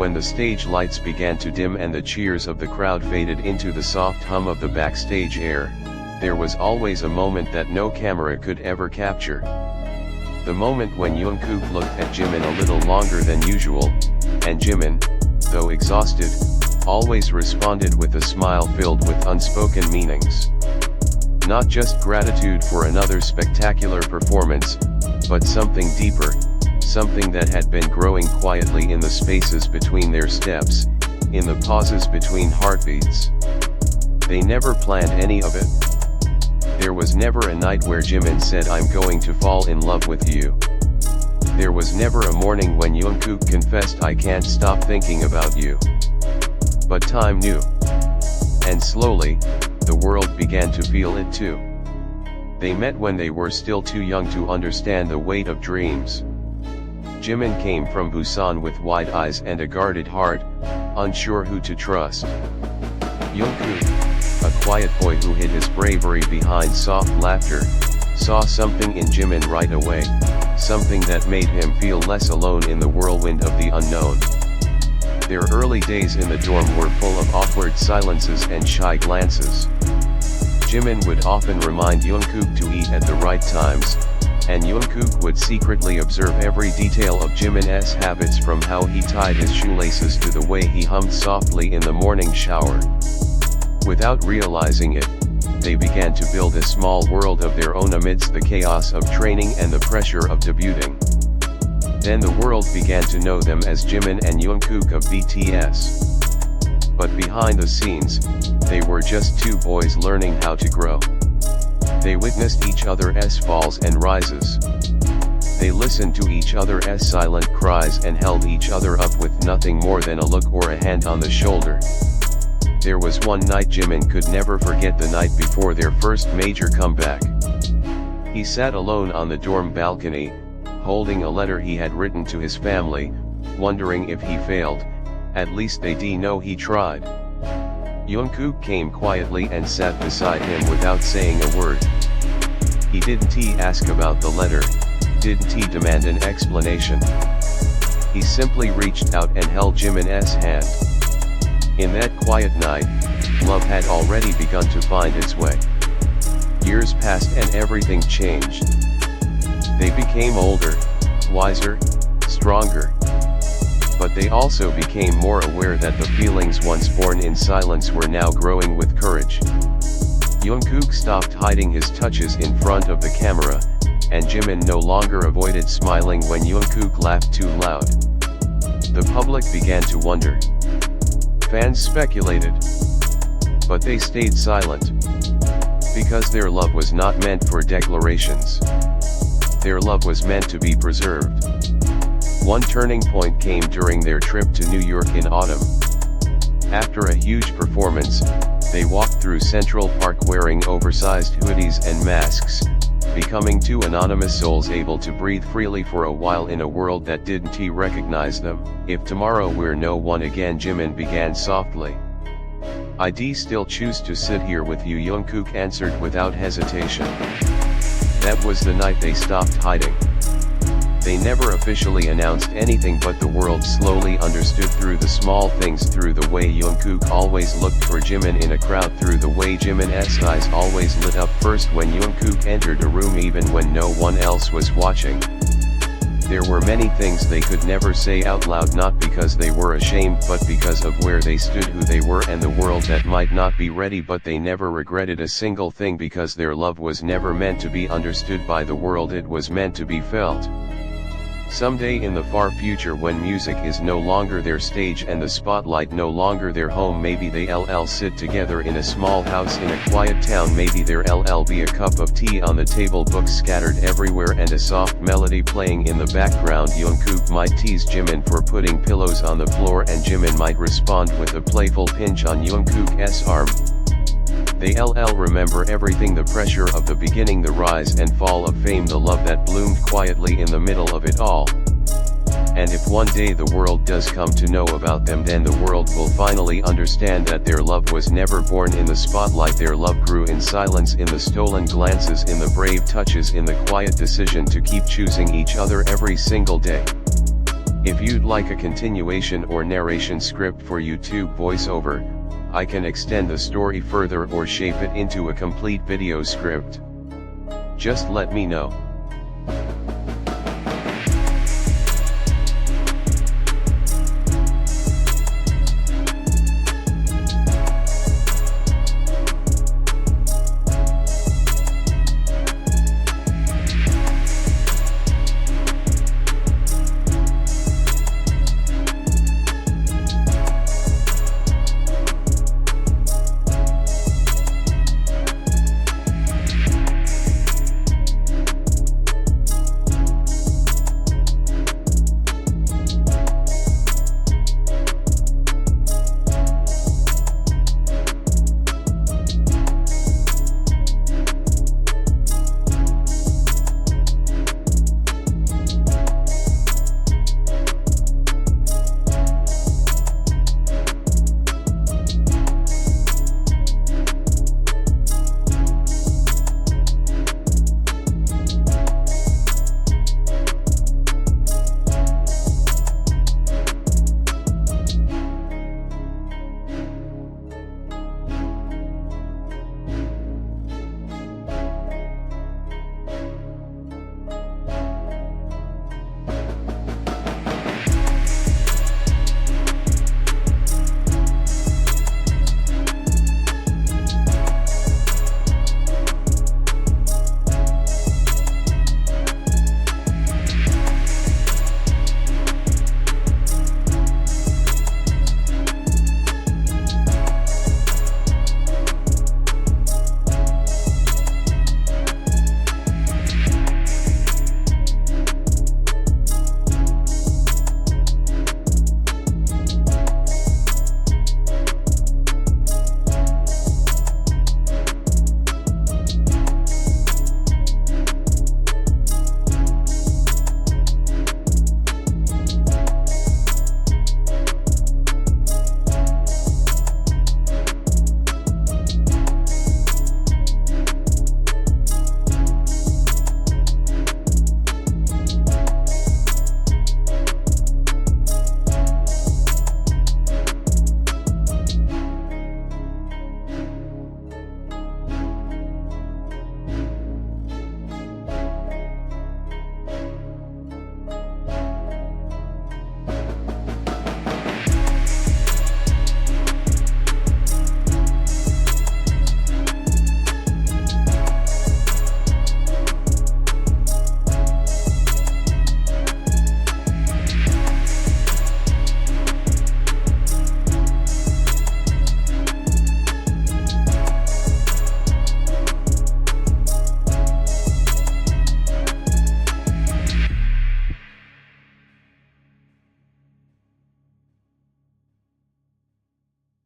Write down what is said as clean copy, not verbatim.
When the stage lights began to dim and the cheers of the crowd faded into the soft hum of the backstage air, there was always a moment that no camera could ever capture. The moment when Jungkook looked at Jimin a little longer than usual, and Jimin, though exhausted, always responded with a smile filled with unspoken meanings. Not just gratitude for another spectacular performance, but something deeper, something that had been growing quietly in the spaces between their steps, in the pauses between heartbeats. They never planned any of it. There was never a night where Jimin said I'm going to fall in love with you. There was never a morning when Jungkook confessed I can't stop thinking about you. But time knew. And slowly, the world began to feel it too. They met when they were still too young to understand the weight of dreams. Jimin came from Busan with wide eyes and a guarded heart, unsure who to trust. Jungkook, a quiet boy who hid his bravery behind soft laughter, saw something in Jimin right away, something that made him feel less alone in the whirlwind of the unknown. Their early days in the dorm were full of awkward silences and shy glances. Jimin would often remind Jungkook to eat at the right times, and Jungkook would secretly observe every detail of Jimin's habits, from how he tied his shoelaces to the way he hummed softly in the morning shower. Without realizing it, they began to build a small world of their own amidst the chaos of training and the pressure of debuting. Then the world began to know them as Jimin and Jungkook of BTS. But behind the scenes, they were just two boys learning how to grow. They witnessed each other's falls and rises. They listened to each other's silent cries and held each other up with nothing more than a look or a hand on the shoulder. There was one night Jimin could never forget, the night before their first major comeback. He sat alone on the dorm balcony, holding a letter he had written to his family, wondering if he failed, at least they'd know he tried. Jungkook came quietly and sat beside him without saying a word. He didn't ask about the letter, didn't demand an explanation. He simply reached out and held Jimin's hand. In that quiet night, love had already begun to find its way. Years passed and everything changed. They became older, wiser, stronger. But they also became more aware that the feelings once born in silence were now growing with courage. Jungkook stopped hiding his touches in front of the camera, and Jimin no longer avoided smiling when Jungkook laughed too loud. The public began to wonder. Fans speculated. But they stayed silent. Because their love was not meant for declarations. Their love was meant to be preserved. One turning point came during their trip to New York in autumn. After a huge performance, they walked through Central Park wearing oversized hoodies and masks, becoming two anonymous souls able to breathe freely for a while in a world that didn't recognize them. If tomorrow we're no one again, Jimin began softly. I'd still choose to sit here with you, Jungkook answered without hesitation. That was the night they stopped hiding. They never officially announced anything, but the world slowly understood through the small things, through the way Jungkook always looked for Jimin in a crowd, through the way Jimin's eyes always lit up first when Jungkook entered a room even when no one else was watching. There were many things they could never say out loud, not because they were ashamed but because of where they stood, who they were, and the world that might not be ready, but they never regretted a single thing because their love was never meant to be understood by the world, it was meant to be felt. Someday in the far future, when music is no longer their stage and the spotlight no longer their home, maybe they'll sit together in a small house in a quiet town, maybe there'll be a cup of tea on the table, books scattered everywhere and a soft melody playing in the background. Jungkook might tease Jimin for putting pillows on the floor and Jimin might respond with a playful pinch on Jungkook's arm. They'll remember everything, the pressure of the beginning, the rise and fall of fame, the love that bloomed quietly in the middle of it all. And if one day the world does come to know about them, then the world will finally understand that their love was never born in the spotlight. Their love grew in silence, in the stolen glances, in the brave touches, in the quiet decision to keep choosing each other every single day. If you'd like a continuation or narration script for YouTube voiceover, I can extend the story further or shape it into a complete video script. Just let me know.